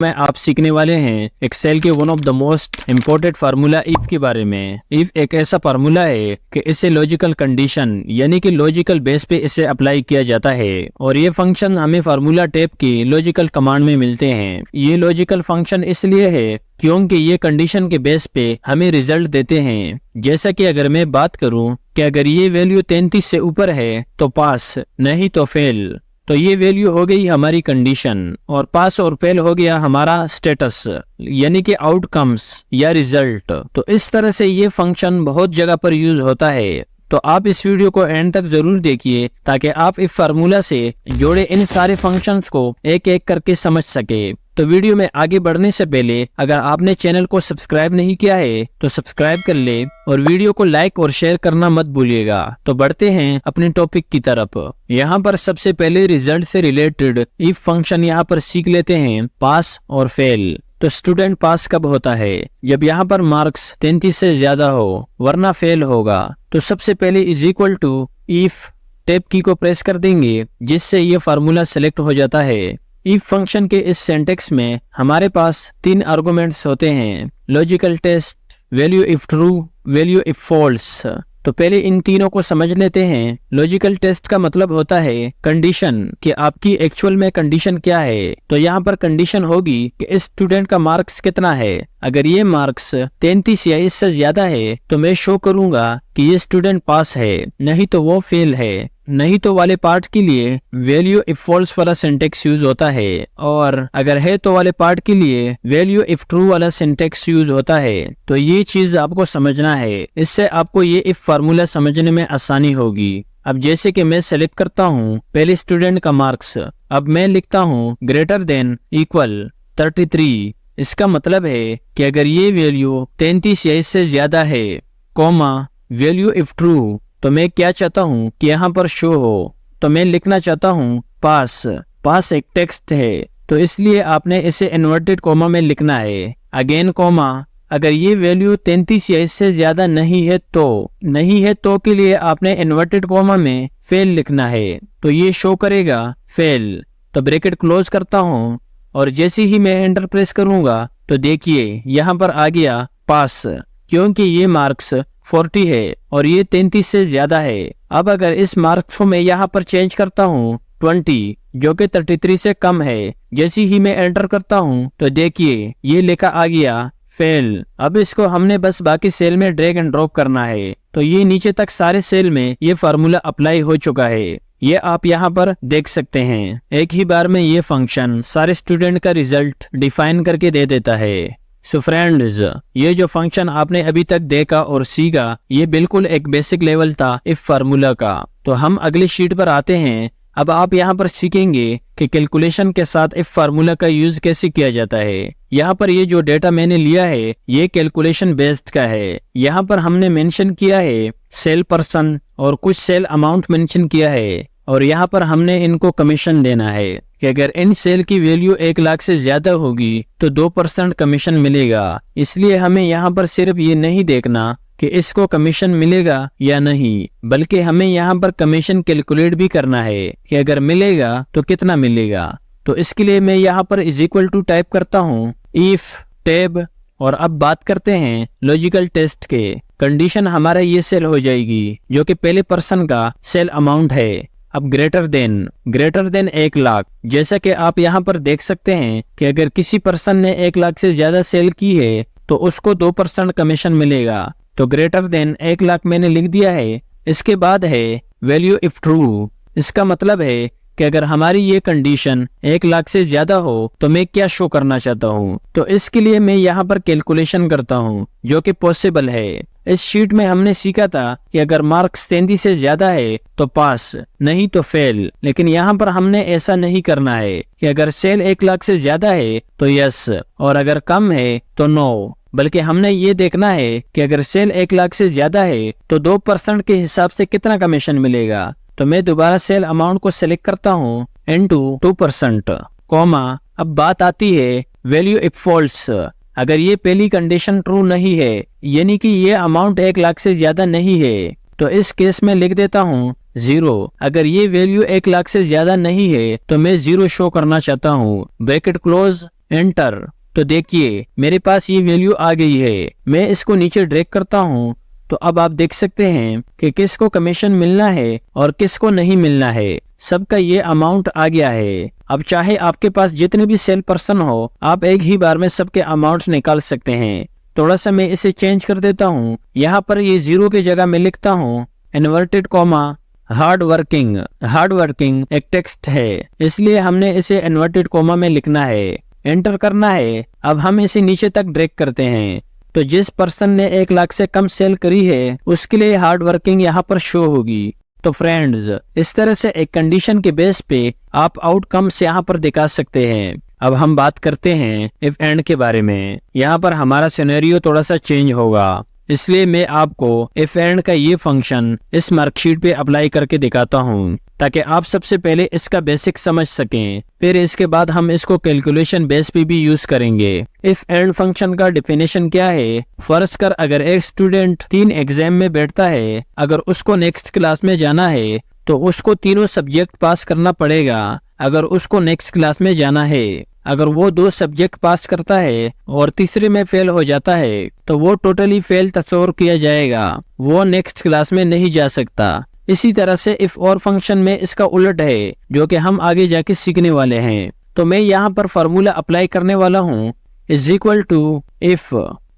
में आप सीखने वाले हैं एक्सेल के one of the most important formula if के बारे में। इफ एक ऐसा फार्मूला है कि इसे लॉजिकल कंडीशन यानी कि लॉजिकल बेस पे इसे अप्लाई किया जाता है और ये फंक्शन हमें फार्मूला टाइप की लॉजिकल कमांड में मिलते हैं। ये लॉजिकल फंक्शन इसलिए है क्योंकि ये कंडीशन के बेस पे हमें रिजल्ट देते हैं। जैसा कि अगर मैं बात करूं कि अगर ये वैल्यू 33 से ऊपर है तो पास, नहीं तो फेल। तो ये वैल्यू हो गई हमारी कंडीशन और पास और फेल हो गया हमारा स्टेटस यानी कि आउटकम्स या रिजल्ट। तो इस तरह से ये फंक्शन बहुत जगह पर यूज होता है। तो आप इस वीडियो को एंड तक जरूर देखिए ताकि आप इस फार्मूला से जोड़े इन सारे फंक्शंस को एक एक करके समझ सके। तो वीडियो में आगे बढ़ने से पहले अगर आपने चैनल को सब्सक्राइब नहीं किया है तो सब्सक्राइब कर ले और वीडियो को लाइक और शेयर करना मत भूलिएगा। तो बढ़ते हैं अपने टॉपिक की तरफ। यहाँ पर सबसे पहले रिजल्ट से रिलेटेड इफ फंक्शन यहाँ पर सीख लेते हैं, पास और फेल। तो स्टूडेंट पास कब होता है? जब यहाँ पर मार्क्स 33 से ज्यादा हो, वरना फेल होगा। तो सबसे पहले is equal to if tab की को प्रेस कर देंगे जिससे ये फार्मूला सेलेक्ट हो जाता है। इफ फंक्शन के इस सिंटेक्स में हमारे पास 3 आर्गुमेंट्स होते हैं, logical test, value if true, value if false. तो पहले इन तीनों को समझ लेते हैं। लॉजिकल टेस्ट का मतलब होता है कंडीशन कि आपकी एक्चुअल में कंडीशन क्या है। तो यहाँ पर कंडीशन होगी कि इस स्टूडेंट का मार्क्स कितना है। अगर ये मार्क्स 33 या इससे ज्यादा है तो मैं शो करूंगा कि ये स्टूडेंट पास है, नहीं तो वो फेल है। नहीं तो वाले पार्ट के लिए वैल्यू इफ फॉल्स वाला सिंटेक्स यूज होता है और अगर है तो वाले पार्ट के लिए वैल्यू इफ ट्रू वाला सिंटेक्स यूज होता है। तो ये चीज आपको समझना है, इससे आपको ये इफ फार्मूला समझने में आसानी होगी। अब जैसे कि मैं सेलेक्ट करता हूँ पहले स्टूडेंट का मार्क्स, अब मैं लिखता हूँ ग्रेटर देन इक्वल 33। इसका मतलब है कि अगर ये वैल्यू 33 या इससे ज्यादा है, कॉमा वैल्यू इफ ट्रू, तो मैं क्या चाहता हूँ कि यहाँ पर शो हो। तो मैं लिखना चाहता हूँ पास। पास एक टेक्स्ट है तो इसलिए आपने इसे इन्वर्टेड कॉमा में लिखना है। अगेन कॉमा, अगर ये वैल्यू 33 या इससे ज्यादा नहीं है तो के लिए आपने इन्वर्टेड कॉमा में फेल लिखना है, तो ये शो करेगा फेल। तो ब्रैकेट क्लोज करता हूँ और जैसे ही मैं एंटर प्रेस करूंगा तो देखिए यहाँ पर आ गया पास, क्योंकि ये मार्क्स 40 है और ये 33 से ज्यादा है। अब अगर इस मार्क्स को मैं यहाँ पर चेंज करता हूँ 20 जो कि 33 से कम है, जैसे ही मैं एंटर करता हूँ तो देखिए ये लिखा आ गया फेल। अब इसको हमने बस बाकी सेल में ड्रैग एंड ड्रॉप करना है। तो ये नीचे तक सारे सेल में ये फार्मूला अप्लाई हो चुका है, ये आप यहाँ पर देख सकते हैं। एक ही बार में ये फंक्शन सारे स्टूडेंट का रिजल्ट डिफाइन करके दे देता है। सो फ्रेंड्स, ये जो फंक्शन आपने अभी तक देखा और सीखा ये बिल्कुल एक बेसिक लेवल था इफ फार्मूला का। तो हम अगली शीट पर आते हैं। अब आप यहाँ पर सीखेंगे कि कैलकुलेशन के साथ इफ फार्मूला का यूज कैसे किया जाता है। यहाँ पर ये जो डेटा मैंने लिया है ये कैलकुलेशन बेस्ड का है। यहाँ पर हमने मेंशन किया है सेल पर्सन और कुछ सेल अमाउंट मेंशन किया है और यहाँ पर हमने इनको कमीशन देना है कि अगर इन सेल की वैल्यू 1 लाख से ज्यादा होगी तो 2% कमीशन मिलेगा। इसलिए हमें यहाँ पर सिर्फ ये नहीं देखना कि इसको कमीशन मिलेगा या नहीं, बल्कि हमें यहाँ पर कमीशन कैलकुलेट भी करना है कि अगर मिलेगा तो कितना मिलेगा। तो इसके लिए मैं यहाँ पर इज इक्वल टू टाइप करता हूँ इफ टैब और अब बात करते हैं लॉजिकल टेस्ट के। कंडीशन हमारा ये सेल हो जाएगी जो कि पहले पर्सन का सेल अमाउंट है। अब ग्रेटर देन 1 लाख। जैसा कि आप यहाँ पर देख सकते हैं कि अगर किसी पर्सन ने 1 लाख से ज्यादा सेल की है तो उसको 2% कमीशन मिलेगा। तो ग्रेटर देन 1 लाख मैंने लिख दिया है। इसके बाद है वैल्यू इफ ट्रू। इसका मतलब है कि अगर हमारी ये कंडीशन 1 लाख से ज्यादा हो तो मैं क्या शो करना चाहता हूँ। तो इसके लिए मैं यहाँ पर कैलकुलेशन करता हूँ जो कि पॉसिबल है। इस शीट में हमने सीखा था कि अगर मार्क्स 33 से ज्यादा है तो पास, नहीं तो फेल। लेकिन यहाँ पर हमने ऐसा नहीं करना है कि अगर सेल 1 लाख से ज्यादा है तो यस और अगर कम है तो नो, बल्कि हमने ये देखना है कि अगर सेल 1 लाख से ज्यादा है तो 2% के हिसाब से कितना कमीशन मिलेगा। तो मैं दोबारा सेल अमाउंट को सिलेक्ट करता हूँ इनटू 2%, कॉमा। अब बात आती है वैल्यू इफ फॉल्स। अगर ये पहली कंडीशन ट्रू नहीं है यानी कि ये अमाउंट 1 लाख से ज्यादा नहीं है तो इस केस में लिख देता हूँ 0। अगर ये वैल्यू 1 लाख से ज्यादा नहीं है तो मैं 0 शो करना चाहता हूँ। Bracket close enter. तो देखिए मेरे पास ये वैल्यू आ गई है। मैं इसको नीचे ड्रैग करता हूँ तो अब आप देख सकते हैं कि किसको कमीशन मिलना है और किसको नहीं मिलना है। सबका ये अमाउंट आ गया है। अब चाहे आपके पास जितने भी सेल पर्सन हो, आप एक ही बार में सबके अमाउंट्स निकाल सकते हैं। थोड़ा सा मैं इसे चेंज कर देता हूँ। यहाँ पर ये 0 की जगह मैं लिखता हूँ inverted comma hard working. Hard working एक टेक्स्ट है, इसलिए हमने इसे इन्वर्टेड कॉमा में लिखना है। एंटर करना है। अब हम इसे नीचे तक ड्रैग करते हैं। तो जिस पर्सन ने 1 लाख से कम सेल करी है उसके लिए हार्ड वर्किंग यहाँ पर शो होगी। तो फ्रेंड्स, इस तरह से एक कंडीशन के बेस पे आप आउटकम्स यहाँ पर दिखा सकते हैं। अब हम बात करते हैं इफ एंड के बारे में। यहाँ पर हमारा सिनेरियो थोड़ा सा चेंज होगा, इसलिए मैं आपको इफ एंड का ये फंक्शन इस मार्कशीट पे अप्लाई करके दिखाता हूँ, ताकि आप सबसे पहले इसका बेसिक समझ सकें। फिर इसके बाद हम इसको कैलकुलेशन बेस पे भी यूज करेंगे। इफ एंड फंक्शन का डेफिनेशन क्या है? फर्ज कर अगर एक स्टूडेंट 3 एग्जाम में बैठता है, अगर उसको नेक्स्ट क्लास में जाना है तो उसको तीनों सब्जेक्ट पास करना पड़ेगा। अगर उसको नेक्स्ट क्लास में जाना है, अगर वो 2 सब्जेक्ट पास करता है और तीसरे में फेल हो जाता है तो वो टोटली फेल तस्वर किया जाएगा, वो नेक्स्ट क्लास में नहीं जा सकता। इसी तरह से इफ और फंक्शन में इसका उलट है, जो कि हम आगे जाके सीखने वाले हैं। तो मैं यहाँ पर फार्मूला अप्लाई करने वाला हूँ is equal to if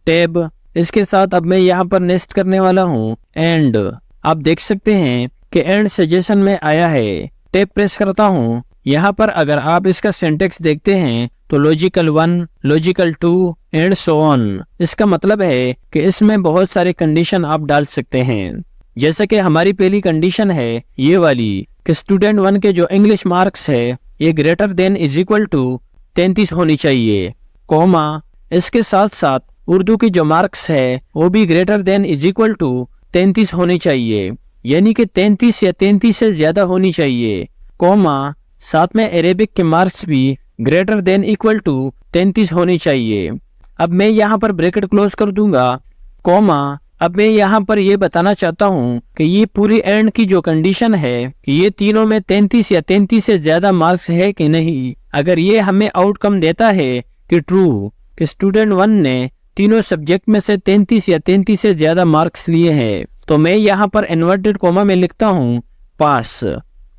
tab. इसके साथ अब मैं यहाँ पर नेक्स्ट करने वाला हूँ एंड। आप देख सकते हैं कि एंड सजेशन में आया है। टैब प्रेस करता हूँ। यहाँ पर अगर आप इसका सिंटेक्स देखते हैं तो logical 1, logical 2 and so on. इसका मतलब है कि इसमें बहुत सारे कंडीशन आप डाल सकते हैं। जैसे कि हमारी पहली कंडीशन है ये वाली कि स्टूडेंट 1 के जो इंग्लिश मार्क्स है ये greater than is equal to 33 होनी चाहिए, कॉमा इसके साथ साथ उर्दू की जो मार्क्स है वो भी greater than is equal to 33 होनी चाहिए, यानी कि 33 या 33 से ज्यादा होनी चाहिए, कॉमा साथ में अरेबिक के मार्क्स भी ग्रेटर देन इक्वल टू 33 होनी चाहिए। अब मैं यहाँ पर ब्रैकेट क्लोज कर दूंगा, कॉमा अब मैं यहाँ पर ये बताना चाहता हूँ कि ये पूरी एंड की जो कंडीशन है कि ये तीनों में 33 या 33 से ज्यादा मार्क्स है कि नहीं। अगर ये हमें आउटकम देता है कि ट्रू, कि स्टूडेंट 1 ने तीनों सब्जेक्ट में से 33 या 33 से ज्यादा मार्क्स लिए हैं, तो मैं यहाँ पर इन्वर्टेड कॉमा में लिखता हूँ पास,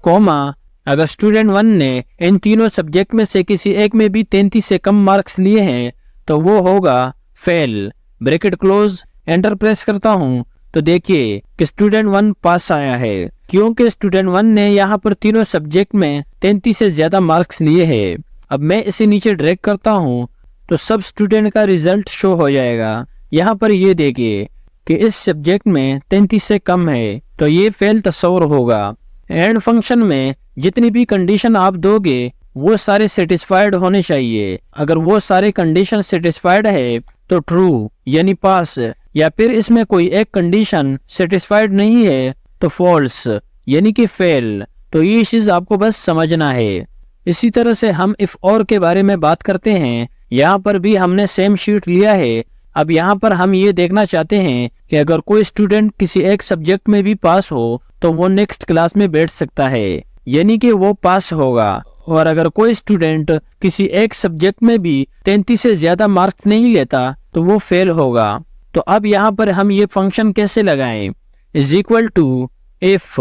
कॉमा अगर स्टूडेंट 1 ने इन तीनों सब्जेक्ट में से किसी एक में भी 33 से कम मार्क्स लिए हैं तो वो होगा fail. Bracket close, enter press करता हूँ तो देखिए कि स्टूडेंट 1 पास आया है, क्योंकि स्टूडेंट 1 ने यहाँ पर तीनों सब्जेक्ट में 33 से ज्यादा मार्क्स लिए हैं। अब मैं इसे नीचे ड्रैग करता हूँ तो सब स्टूडेंट का रिजल्ट शो हो जाएगा। यहाँ पर ये देखिए कि इस सब्जेक्ट में 33 से कम है तो ये फेल तस्वर होगा। एंड फंक्शन में जितनी भी कंडीशन आप दोगे वो सारे सेटिस्फाइड होने चाहिए। अगर वो सारे कंडीशन सेटिस्फाइड है तो ट्रू यानी पास, या फिर इसमें कोई एक कंडीशन सेटिस्फाइड नहीं है तो फॉल्स यानी कि फेल। तो ये चीज आपको बस समझना है। इसी तरह से हम इफ और के बारे में बात करते हैं। यहाँ पर भी हमने सेम शीट लिया है। अब यहाँ पर हम ये देखना चाहते हैं कि अगर कोई स्टूडेंट किसी एक सब्जेक्ट में भी पास हो तो वो नेक्स्ट क्लास में बैठ सकता है, यानी कि वो पास होगा। और अगर कोई स्टूडेंट किसी एक सब्जेक्ट में भी 33 से ज्यादा मार्क्स नहीं लेता तो वो फेल होगा। तो अब यहाँ पर हम ये फंक्शन कैसे लगाएं? Is equal to if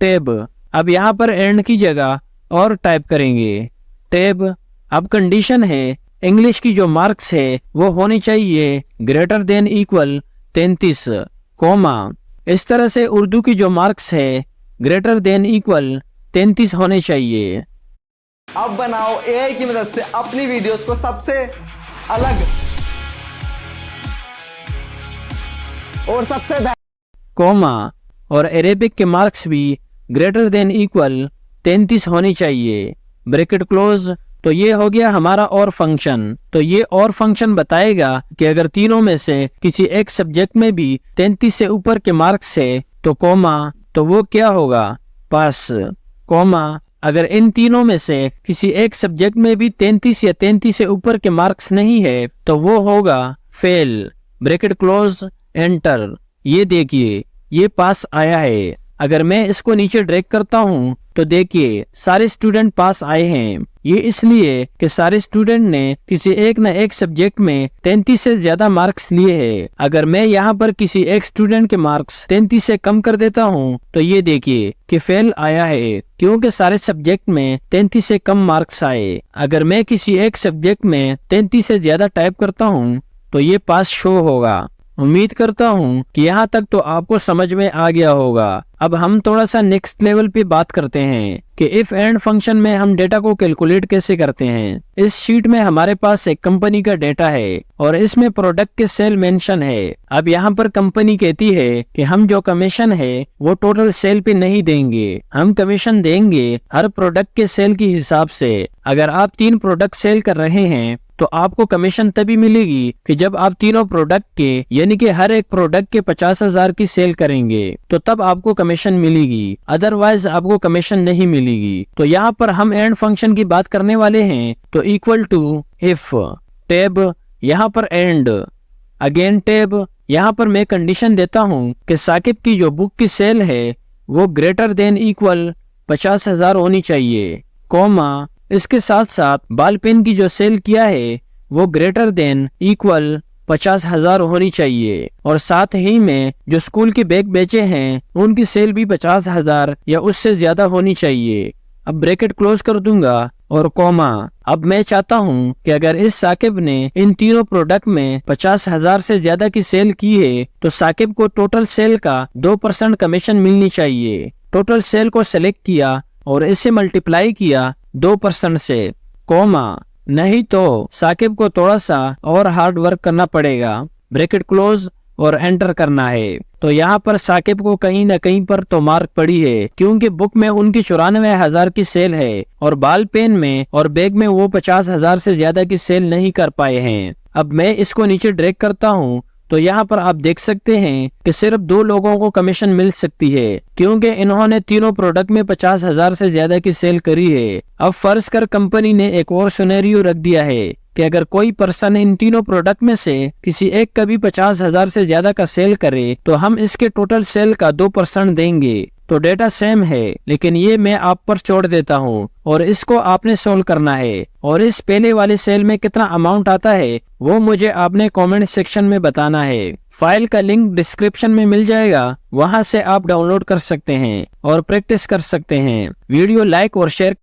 tab. अब यहाँ पर एंड की जगह और टाइप करेंगे टैब। अब कंडीशन है इंग्लिश की जो मार्क्स है वो होनी चाहिए ग्रेटर देन इक्वल 33, कॉमा इस तरह से उर्दू की जो मार्क्स है ग्रेटर देन इक्वल 33 होने चाहिए। अब बनाओ एआई की मदद से अपनी वीडियोस को सबसे अलग और सबसे कॉमा और अरेबिक के मार्क्स भी ग्रेटर देन इक्वल 33 होनी चाहिए। Bracket close. तो ये हो गया हमारा और फंक्शन। तो ये और फंक्शन बताएगा कि अगर तीनों में से किसी एक सब्जेक्ट में भी 33 से ऊपर के मार्क्स है तो कॉमा तो वो क्या होगा? पास, कॉमा अगर इन तीनों में से किसी एक सब्जेक्ट में भी 33 या 33 से ऊपर के मार्क्स नहीं है तो वो होगा फेल। Bracket close, enter. ये देखिए ये पास आया है। अगर मैं इसको नीचे ड्रैग करता हूँ तो देखिए सारे स्टूडेंट पास आए हैं। ये इसलिए कि सारे स्टूडेंट ने किसी एक न एक सब्जेक्ट में 33 से ज्यादा मार्क्स लिए हैं। अगर मैं यहाँ पर किसी एक स्टूडेंट के मार्क्स 33 से कम कर देता हूँ तो ये देखिए कि फेल आया है, क्योंकि सारे सब्जेक्ट में 33 से कम मार्क्स आए। अगर मैं किसी एक सब्जेक्ट में 33 से ज्यादा टाइप करता हूँ तो ये पास शो होगा। उम्मीद करता हूँ कि यहाँ तक तो आपको समझ में आ गया होगा। अब हम थोड़ा सा नेक्स्ट लेवल पे बात करते हैं कि इफ एंड फंक्शन में हम डेटा को कैलकुलेट कैसे करते हैं। इस शीट में हमारे पास एक कंपनी का डेटा है और इसमें प्रोडक्ट के सेल मेंशन है। अब यहाँ पर कंपनी कहती है कि हम जो कमीशन है वो टोटल सेल पे नहीं देंगे, हम कमीशन देंगे हर प्रोडक्ट के सेल के हिसाब से। अगर आप 3 प्रोडक्ट सेल कर रहे हैं तो आपको कमीशन तभी मिलेगी कि जब आप तीनों प्रोडक्ट के यानी कि हर एक प्रोडक्ट के 50,000 की सेल करेंगे तो तब आपको कमीशन मिलेगी, अदरवाइज आपको कमीशन नहीं मिलेगी। तो यहाँ पर हम एंड फंक्शन की बात करने वाले हैं। तो इक्वल टू इफ टैब, यहाँ पर एंड अगेन टैब। यहाँ पर मैं कंडीशन देता हूँ कि साकिब की जो बुक की सेल है वो ग्रेटर देन इक्वल 50,000 होनी चाहिए, कॉमा इसके साथ साथ बाल पेन की जो सेल किया है वो ग्रेटर देन इक्वल 50,000 होनी चाहिए, और साथ ही में जो स्कूल के बैग बेचे हैं उनकी सेल भी 50,000 या उससे ज्यादा होनी चाहिए। अब ब्रैकेट क्लोज कर दूंगा और कॉमा। अब मैं चाहता हूँ कि अगर इस साकिब ने इन तीनों प्रोडक्ट में 50,000 से ज्यादा की सेल की है तो साकिब को टोटल सेल का 2% कमीशन मिलनी चाहिए। टोटल सेल को सेलेक्ट किया और इसे मल्टीप्लाई किया 2% से, कॉमा नहीं तो साकिब को थोड़ा सा और हार्ड वर्क करना पड़ेगा। ब्रैकेट क्लोज और एंटर करना है। तो यहाँ पर साकिब को कहीं न कहीं पर तो मार्क पड़ी है, क्योंकि बुक में उनकी 94,000 की सेल है और बाल पेन में और बैग में वो 50,000 से ज्यादा की सेल नहीं कर पाए हैं। अब मैं इसको नीचे ड्रैग करता हूँ तो यहाँ पर आप देख सकते हैं कि सिर्फ 2 लोगों को कमीशन मिल सकती है, क्योंकि इन्होंने तीनों प्रोडक्ट में 50,000 से ज्यादा की सेल करी है। अब फर्ज कर कंपनी ने एक और सिनेरियो रख दिया है कि अगर कोई पर्सन इन तीनों प्रोडक्ट में से किसी एक का भी 50,000 से ज्यादा का सेल करे तो हम इसके टोटल सेल का 2% देंगे। तो डेटा सेम है, लेकिन ये मैं आप पर छोड़ देता हूँ और इसको आपने सोल्व करना है। और इस पहले वाले सेल में कितना अमाउंट आता है वो मुझे आपने कमेंट सेक्शन में बताना है। फाइल का लिंक डिस्क्रिप्शन में मिल जाएगा, वहां से आप डाउनलोड कर सकते हैं और प्रैक्टिस कर सकते हैं। वीडियो लाइक और शेयर